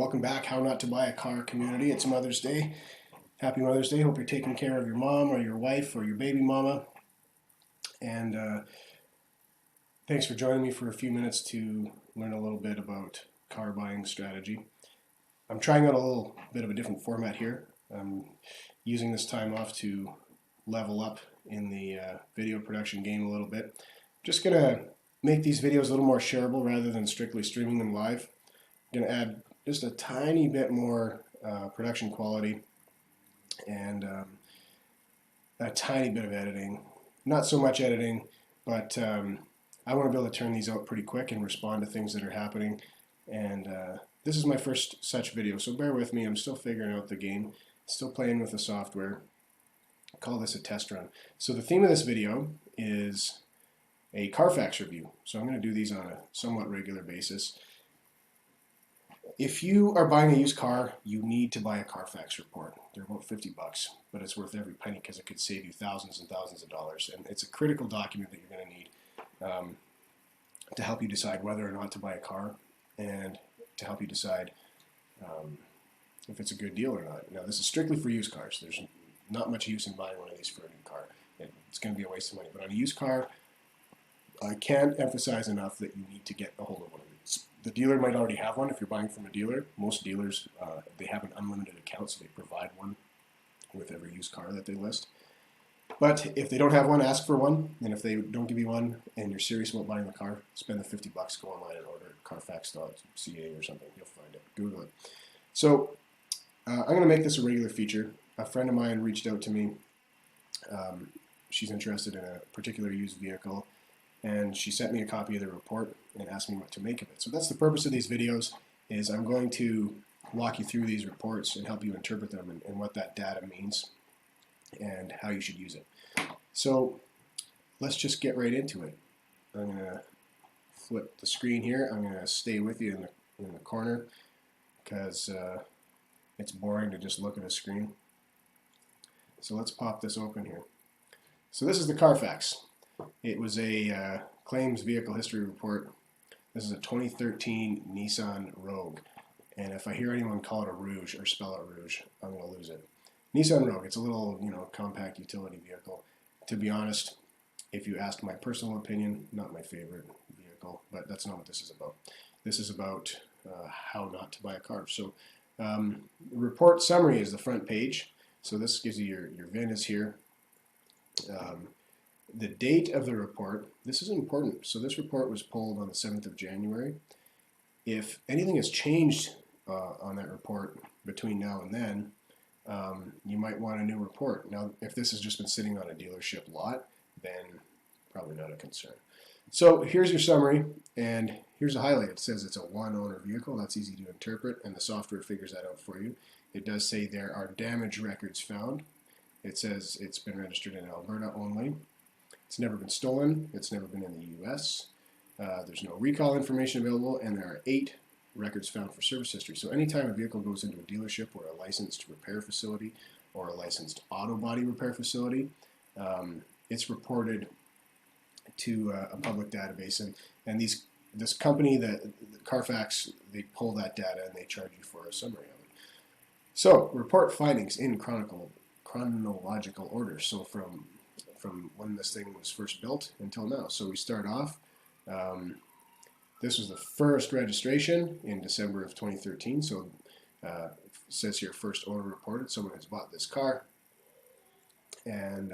Welcome back, How Not to Buy a Car community. It's Mother's Day. Happy Mother's Day. Hope you're taking care of your mom or your wife or your baby mama. And thanks for joining me for a few minutes to learn a little bit about car buying strategy. I'm trying out a little bit of a different format here. I'm using this time off to level up in the video production game a little bit. Just going to make these videos a little more shareable rather than strictly streaming them live. I'm going to add just a tiny bit more production quality and a tiny bit of editing. Not so much editing, but I want to be able to turn these out pretty quick and respond to things that are happening. And this is my first such video, so bear with me. I'm still figuring out the game, still playing with the software. I call this a test run. So the theme of this video is a Carfax review. So I'm going to do these on a somewhat regular basis. If you are buying a used car, you need to buy a Carfax report. They're about $50, but it's worth every penny because it could save you thousands and thousands of dollars. And it's a critical document that you're going to need to help you decide whether or not to buy a car and to help you decide if it's a good deal or not. Now, this is strictly for used cars. There's not much use in buying one of these for a new car. It's going to be a waste of money. But on a used car, I can't emphasize enough that you need to get a hold of one. The dealer might already have one if you're buying from a dealer. Most dealers, they have an unlimited account, so they provide one with every used car that they list. But if they don't have one, ask for one. And if they don't give you one and you're serious about buying the car, spend the $50, go online and order it, carfax.ca or something. You'll find it. Google it. So I'm going to make this a regular feature. A friend of mine reached out to me. She's interested in a particular used vehicle, and she sent me a copy of the report and asked me what to make of it. So that's the purpose of these videos, is I'm going to walk you through these reports and help you interpret them and what that data means and how you should use it. So let's just get right into it. I'm going to flip the screen here. I'm going to stay with you in the corner because it's boring to just look at a screen. So let's pop this open here. So this is the Carfax. It was a claims vehicle history report. This is a 2013 Nissan Rogue. And if I hear anyone call it a Rouge or spell it Rouge, I'm going to lose it. Nissan Rogue, it's a little, compact utility vehicle. To be honest, if you asked my personal opinion, not my favorite vehicle, but that's not what this is about. This is about how not to buy a car. So report summary is the front page. So this gives you your VIN is here. The date of the report, this is important. So this report was pulled on the 7th of January. If anything has changed on that report between now and then, you might want a new report. Now, if this has just been sitting on a dealership lot, then probably not a concern. So here's your summary, and here's a highlight. It says it's a one-owner vehicle. That's easy to interpret, and the software figures that out for you. It does say there are damage records found. It says it's been registered in Alberta only. It's never been stolen. It's never been in the U.S. There's no recall information available, and there are 8 records found for service history. So anytime a vehicle goes into a dealership or a licensed repair facility or a licensed auto body repair facility, it's reported to a public database. And this company, the Carfax, they pull that data and they charge you for a summary of it. So report findings in chronological order. So from when this thing was first built until now. So we start off, this was the first registration in December of 2013. So it says here first owner reported. Someone has bought this car and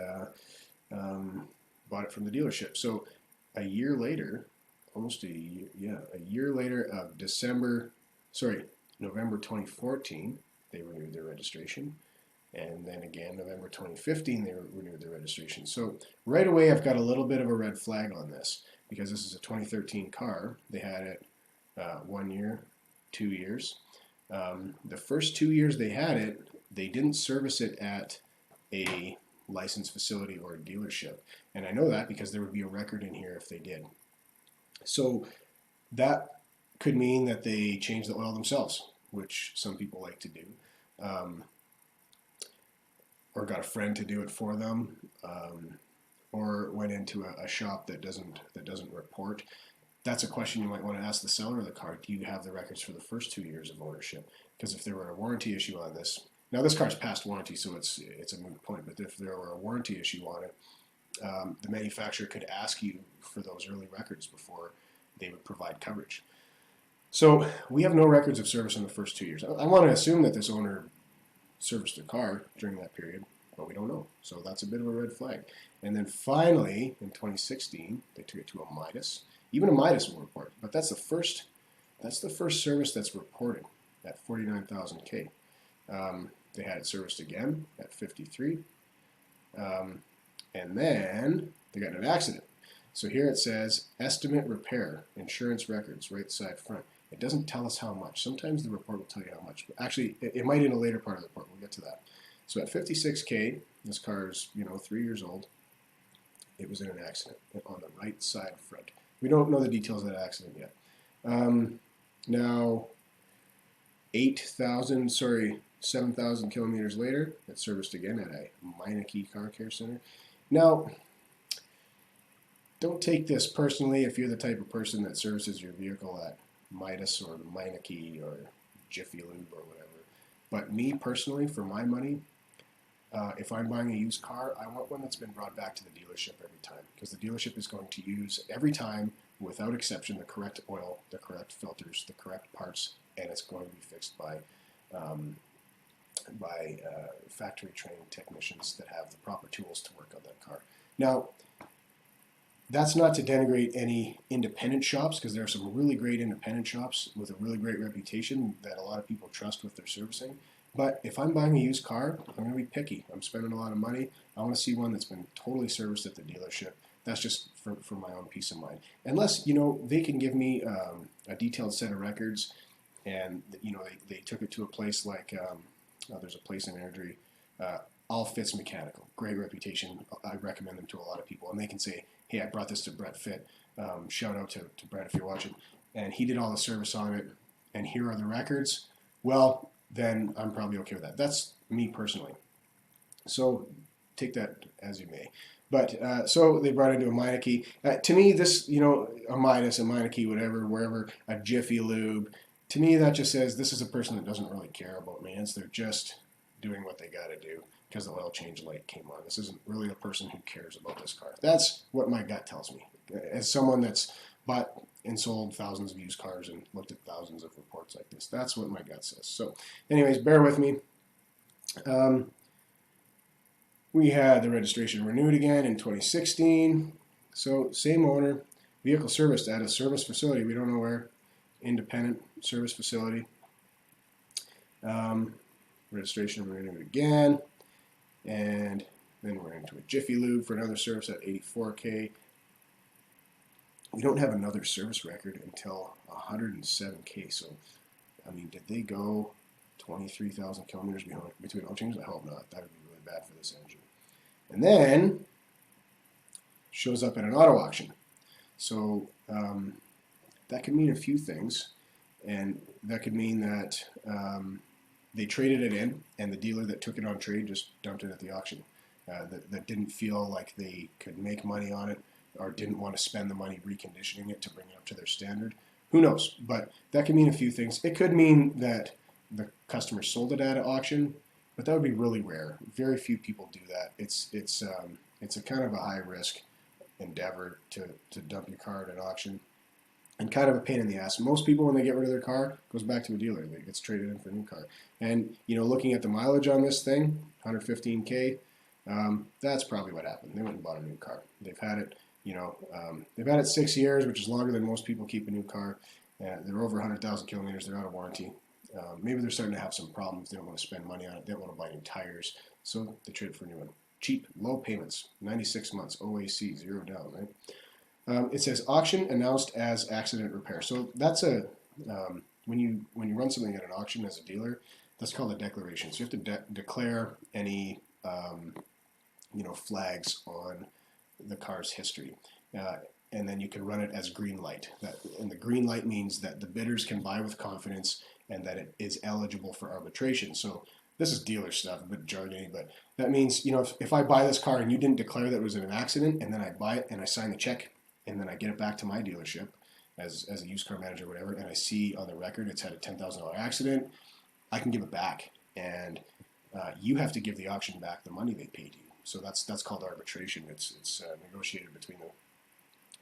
bought it from the dealership. So a year later, almost a year later of November 2014, they renewed their registration. And then again, November 2015, they renewed their registration. So right away, I've got a little bit of a red flag on this because this is a 2013 car. They had it 1 year, 2 years. The first 2 years they had it, they didn't service it at a licensed facility or a dealership. And I know that because there would be a record in here if they did. So that could mean that they changed the oil themselves, which some people like to do. Or got a friend to do it for them, or went into a shop that doesn't report. that's a question you might want to ask the seller of the car. Do you have the records for the first 2 years of ownership? Because if there were a warranty issue on this, now this car's past warranty, so it's a moot point. But if there were a warranty issue on it, the manufacturer could ask you for those early records before they would provide coverage. So we have no records of service in the first 2 years. I want to assume that this owner serviced the car during that period, but we don't know. So that's a bit of a red flag. And then finally, in 2016, they took it to a Midas. Even a Midas will report, but that's the first service that's reported at 49,000 K. They had it serviced again at 53, and then they got in an accident. So here it says estimate repair, insurance records, right side front. It doesn't tell us how much. Sometimes the report will tell you how much, but actually it might in a later part of the report. We'll get to that. So at 56K, this car is 3 years old. It was in an accident on the right side front. We don't know the details of that accident yet. Now, 7,000 kilometers later, it's serviced again at a Meineke Car Care Center. Now, don't take this personally if you're the type of person that services your vehicle at Midas or Meineke or Jiffy Lube or whatever. But me personally, for my money, if I'm buying a used car, I want one that's been brought back to the dealership every time, because the dealership is going to use every time, without exception, the correct oil, the correct filters, the correct parts, and it's going to be fixed by factory trained technicians that have the proper tools to work on that car. Now, that's not to denigrate any independent shops, because there are some really great independent shops with a really great reputation that a lot of people trust with their servicing. But if I'm buying a used car, I'm going to be picky. I'm spending a lot of money. I want to see one that's been totally serviced at the dealership. That's just for my own peace of mind. Unless, they can give me a detailed set of records, and, they took it to a place like, there's a place in Airdrie, All Fits Mechanical. Great reputation. I recommend them to a lot of people. And they can say, hey, I brought this to Brett Fit. Shout out to Brett if you're watching. And he did all the service on it, and here are the records. Well, then I'm probably okay with that. That's me personally. So take that as you may. But so they brought into a Meineke. To me, this, a Midas, a Meineke, whatever, wherever, a Jiffy Lube, to me that just says this is a person that doesn't really care about maintenance. They're just doing what they got to do because the oil change light came on. This isn't really a person who cares about this car. That's what my gut tells me. As someone that's bought and sold thousands of used cars and looked at thousands of reports like this, that's what my gut says. So anyways, bear with me. We had the registration renewed again in 2016. So same owner, vehicle serviced at a service facility. We don't know where. Independent service facility. Registration renewed again. And then we're into a Jiffy Lube for another service at 84K. We don't have another service record until 107K. So, did they go 23,000 kilometers between oil changes? I hope not. That would be really bad for this engine. And then shows up at an auto auction. So that could mean a few things, and that could mean that they traded it in, and the dealer that took it on trade just dumped it at the auction. That didn't feel like they could make money on it, or didn't want to spend the money reconditioning it to bring it up to their standard. Who knows? But that could mean a few things. It could mean that the customer sold it at an auction, but that would be really rare. Very few people do that. It's a kind of a high risk endeavor to dump your car at an auction, and kind of a pain in the ass. Most people, when they get rid of their car, it goes back to a dealer. It gets traded in for a new car. And looking at the mileage on this thing, 115K, that's probably what happened. They went and bought a new car. They've had it, they've had it 6 years, which is longer than most people keep a new car. They're over 100,000 kilometers. They're out of warranty. Maybe they're starting to have some problems. They don't want to spend money on it. They don't want to buy new tires. So they trade it for a new one. Cheap, low payments, 96 months, OAC, 0 down, right? It says auction announced as accident repair. So that's when you run something at an auction as a dealer, that's called a declaration. So you have to declare any flags on the car's history, and then you can run it as green light. And the green light means that the bidders can buy with confidence and that it is eligible for arbitration. So this is dealer stuff, a bit jargony, but that means if I buy this car and you didn't declare that it was in an accident, and then I buy it and I sign the check, and then I get it back to my dealership, as a used car manager or whatever, and I see on the record it's had a $10,000 accident, I can give it back, and you have to give the auction back the money they paid you. So that's called arbitration. It's negotiated between the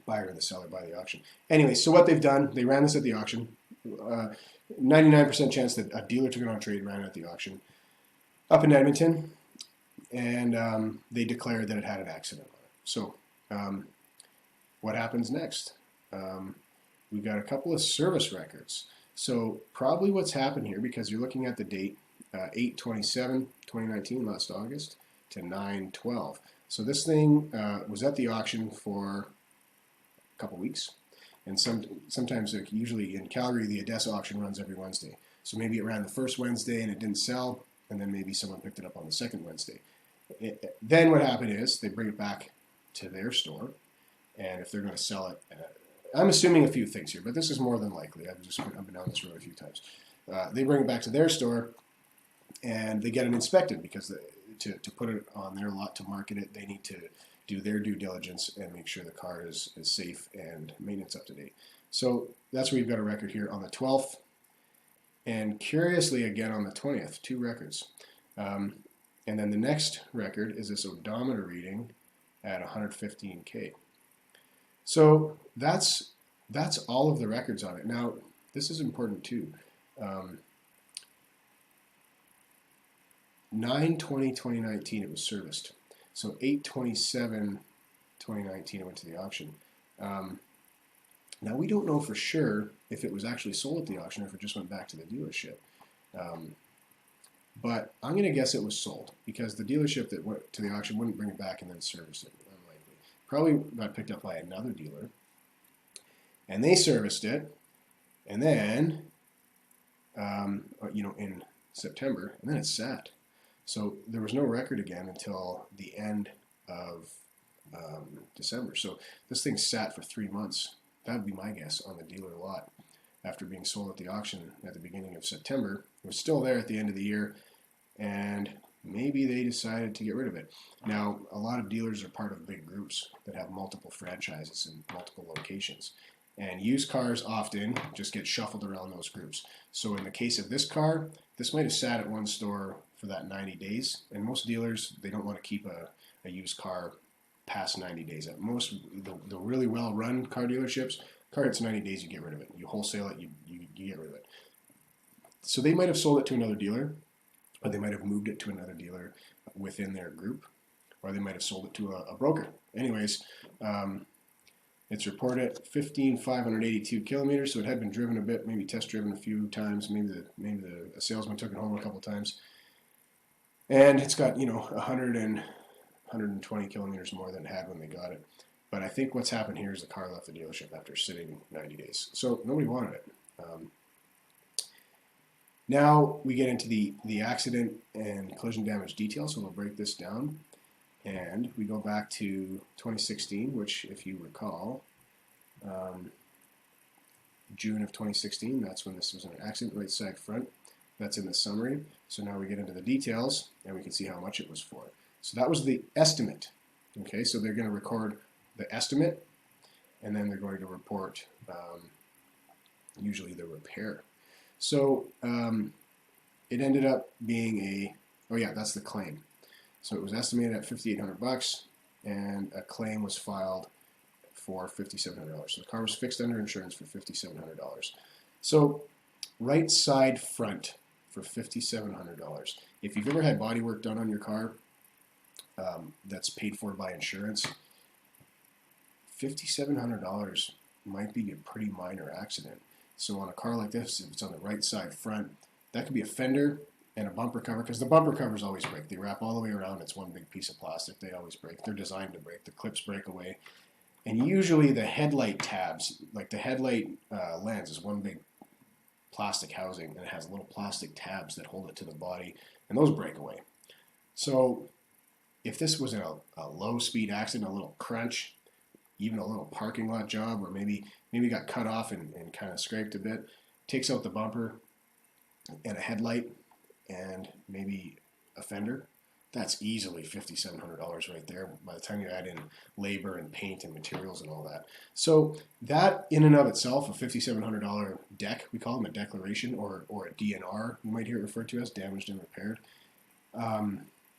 buyer and the seller by the auction. Anyway, so what they've done, they ran this at the auction. 99% chance that a dealer took it on trade, ran it at the auction up in Edmonton, and they declared that it had an accident on it. So what happens next? We've got a couple of service records. So probably what's happened here, because you're looking at the date 8/27/2019, last August, to 9/12. So this thing was at the auction for a couple weeks, and sometimes, like usually in Calgary, the Odessa auction runs every Wednesday. So maybe it ran the first Wednesday and it didn't sell, and then maybe someone picked it up on the second Wednesday. Then what happened is they bring it back to their store, and if they're going to sell it, I'm assuming a few things here, but this is more than likely. I've been down this road a few times. They bring it back to their store, and they get it inspected, because to put it on their lot to market it, they need to do their due diligence and make sure the car is safe and maintenance up to date. So that's where you've got a record here on the 12th, and curiously again on the 20th, 2 records. And then the next record is this odometer reading at 115K. So that's all of the records on it. Now, this is important too. 9/20/2019 it was serviced. So 8/27/2019 it went to the auction. Now we don't know for sure if it was actually sold at the auction or if it just went back to the dealership. But I'm going to guess it was sold, because the dealership that went to the auction wouldn't bring it back and then service it. Unlikely. Probably got picked up by another dealer, and they serviced it, and then in September, and then it sat. So there was no record again until the end of December. So this thing sat for 3 months. That would be my guess on the dealer lot. After being sold at the auction at the beginning of September, it was still there at the end of the year, and maybe they decided to get rid of it. Now, a lot of dealers are part of big groups that have multiple franchises in multiple locations, and used cars often just get shuffled around those groups. So in the case of this car, this might have sat at one store for that 90 days, and most dealers, they don't want to keep a used car past 90 days. At most, the really well-run car dealerships, car hits 90 days, you get rid of it. You wholesale it, you get rid of it. So they might have sold it to another dealer, or they might have moved it to another dealer within their group, or they might have sold it to a broker. Anyways, it's reported at 15,582 kilometers, so it had been driven a bit, maybe test driven a few times, maybe the salesman took it home a couple times, and it's got 120 kilometers more than it had when they got it. But I think what's happened here is the car left the dealership after sitting 90 days, so nobody wanted it. Now we get into the accident and collision damage details, so we'll break this down. And we go back to 2016, which, if you recall, June of 2016, that's when this was an accident, right side front. That's in the summary. So now we get into the details, and we can see how much it was for. So that was the estimate. Okay, so they're going to record the estimate, and then they're going to report usually the repair. So it ended up being that's the claim. So it was estimated at $5,800, and a claim was filed for $5,700. So the car was fixed under insurance for $5,700. So right side front for $5,700. If you've ever had body work done on your car that's paid for by insurance, $5,700 might be a pretty minor accident. So on a car like this, if it's on the right side front, that could be a fender and a bumper cover, because the bumper covers always break. They wrap all the way around. It's one big piece of plastic. They always break. They're designed to break. The clips break away. And usually the headlight tabs, like the headlight lens, is one big plastic housing, and it has little plastic tabs that hold it to the body, and those break away. So if this was a low-speed accident, a little crunch, even a little parking lot job, or maybe got cut off and kind of scraped a bit, takes out the bumper and a headlight and maybe a fender, that's easily $5,700 right there by the time you add in labor and paint and materials and all that. So that in and of itself, a $5,700 deck, we call them a declaration, or a DNR, you might hear it referred to as damaged and repaired.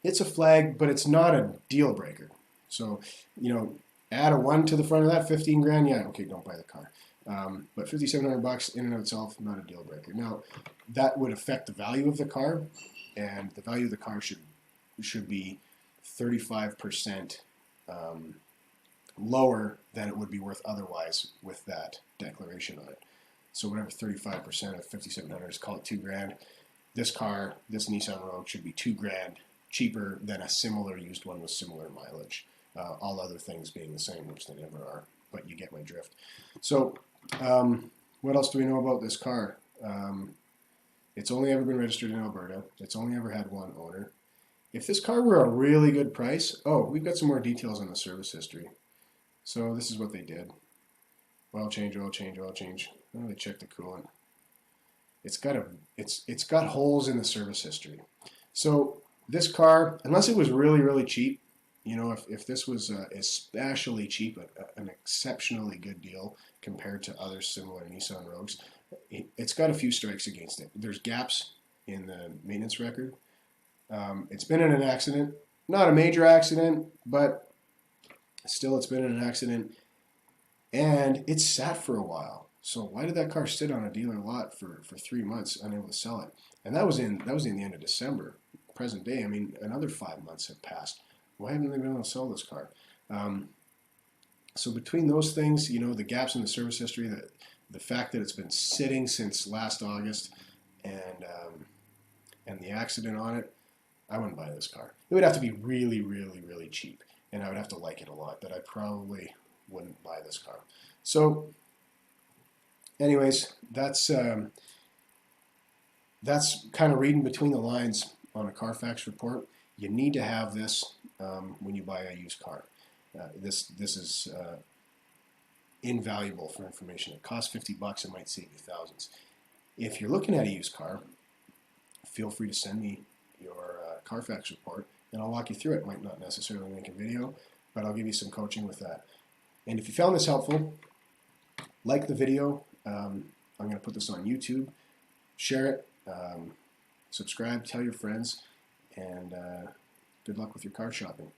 It's a flag, but it's not a deal breaker. So, you know, add a 1 to the front of that, 15 grand, yeah, okay, don't buy the car. But $5,700 in and of itself, not a deal breaker. Now, that would affect the value of the car, and the value of the car should be 35% lower than it would be worth otherwise with that declaration on it. So whatever 35% of 5,700 is, call it 2 grand. This car, this Nissan Rogue, should be 2 grand cheaper than a similar used one with similar mileage. All other things being the same, which they never are, but you get my drift. So what else do we know about this car? It's only ever been registered in Alberta. It's only ever had one owner. If this car were a really good price, oh, we've got some more details on the service history. So this is what they did. Oil change, oil change, oil change. Oh, they checked the coolant. It's got holes in the service history. So this car, unless it was really, really cheap, you know, if this was especially cheap, an exceptionally good deal compared to other similar Nissan Rogues, it's got a few strikes against it. There's gaps in the maintenance record. It's been in an accident, not a major accident, but still it's been in an accident, and it's sat for a while. So why did that car sit on a dealer lot for 3 months, unable to sell it? And that was in the end of December. Present day, I mean, another 5 months have passed. Why haven't they been able to sell this car? So between those things, you know, the gaps in the service history, the fact that it's been sitting since last August, and the accident on it, I wouldn't buy this car. It would have to be really, really, really cheap, and I would have to like it a lot, but I probably wouldn't buy this car. So anyways, that's kind of reading between the lines on a Carfax report. You need to have this when you buy a used car. This is invaluable for information. It costs $50. It might save you thousands. If you're looking at a used car, feel free to send me your Carfax report, and I'll walk you through it. Might not necessarily make a video, but I'll give you some coaching with that. And if you found this helpful, like the video. I'm going to put this on YouTube. Share it. Subscribe. Tell your friends. And good luck with your car shopping.